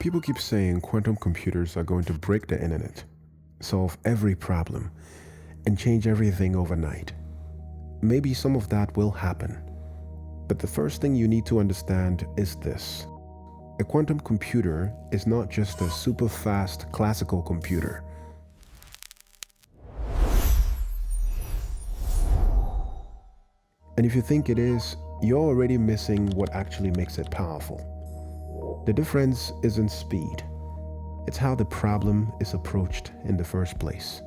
People keep saying quantum computers are going to break the internet, solve every problem, and change everything overnight. Maybe some of that will happen. But the first thing you need to understand is this. A quantum computer is not just a super fast classical computer. And if you think it is, you're already missing what actually makes it powerful. The difference isn't speed. It's how the problem is approached in the first place.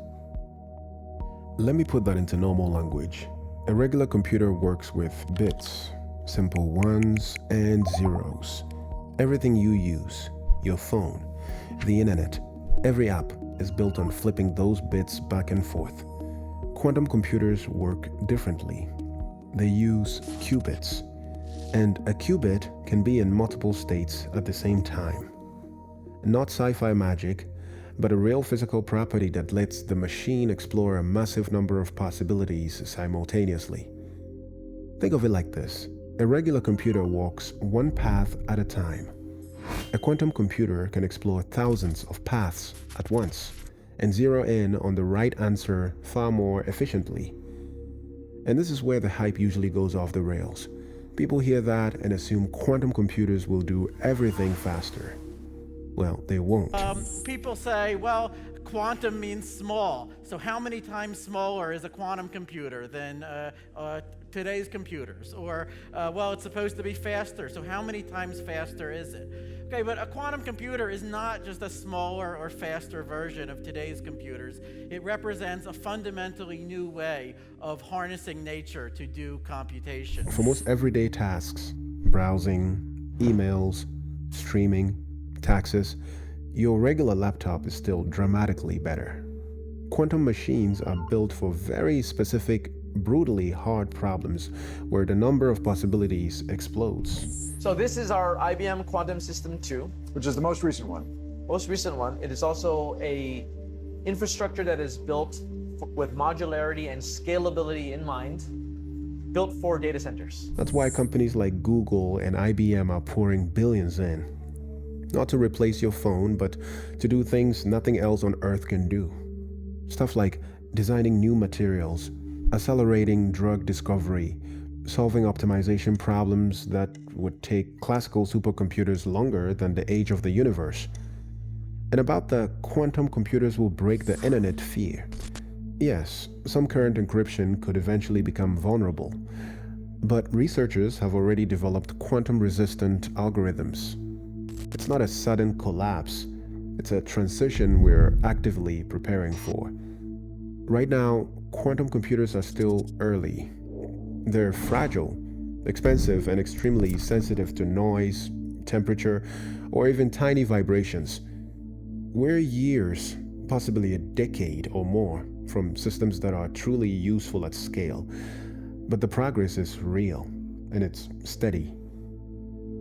Let me put that into normal language. A regular computer works with bits, simple ones and zeros. Everything you use, your phone, the internet, every app is built on flipping those bits back and forth. Quantum computers work differently. They use qubits. And a qubit can be in multiple states at the same time. Not sci-fi magic, but a real physical property that lets the machine explore a massive number of possibilities simultaneously. Think of it like this. A regular computer walks one path at a time. A quantum computer can explore thousands of paths at once and zero in on the right answer far more efficiently. And this is where the hype usually goes off the rails. People hear that and assume quantum computers will do everything faster. Well, they won't. People say, well, quantum means small. So how many times smaller is a quantum computer than today's computers? Or, well, it's supposed to be faster. So how many times faster is it? Okay, but a quantum computer is not just a smaller or faster version of today's computers. It represents a fundamentally new way of harnessing nature to do computation. For most everyday tasks, browsing, emails, streaming, taxes, your regular laptop is still dramatically better. Quantum machines are built for very specific, brutally hard problems where the number of possibilities explodes. So this is our IBM Quantum System 2. Which is the most recent one. Most recent one. It is also a infrastructure that is built with modularity and scalability in mind, built for data centers. That's why companies like Google and IBM are pouring billions in. Not to replace your phone, but to do things nothing else on Earth can do. Stuff like designing new materials, accelerating drug discovery, solving optimization problems that would take classical supercomputers longer than the age of the universe. And about the quantum computers will break the internet fear. Yes, some current encryption could eventually become vulnerable, but researchers have already developed quantum-resistant algorithms. It's not a sudden collapse, it's a transition we're actively preparing for. Right now, quantum computers are still early. They're fragile, expensive, and extremely sensitive to noise, temperature, or even tiny vibrations. We're years, possibly a decade or more, from systems that are truly useful at scale. But the progress is real, and it's steady.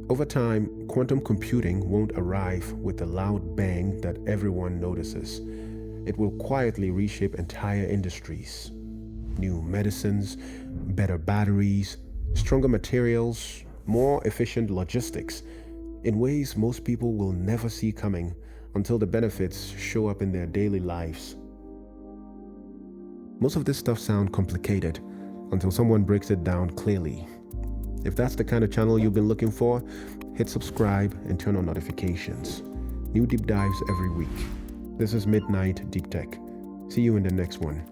Over time, quantum computing won't arrive with a loud bang that everyone notices. It will quietly reshape entire industries. New medicines, better batteries, stronger materials, more efficient logistics, in ways most people will never see coming until the benefits show up in their daily lives. Most of this stuff sounds complicated until someone breaks it down clearly. If that's the kind of channel you've been looking for, hit subscribe and turn on notifications. New deep dives every week. This is Midnight Deep Tech. See you in the next one.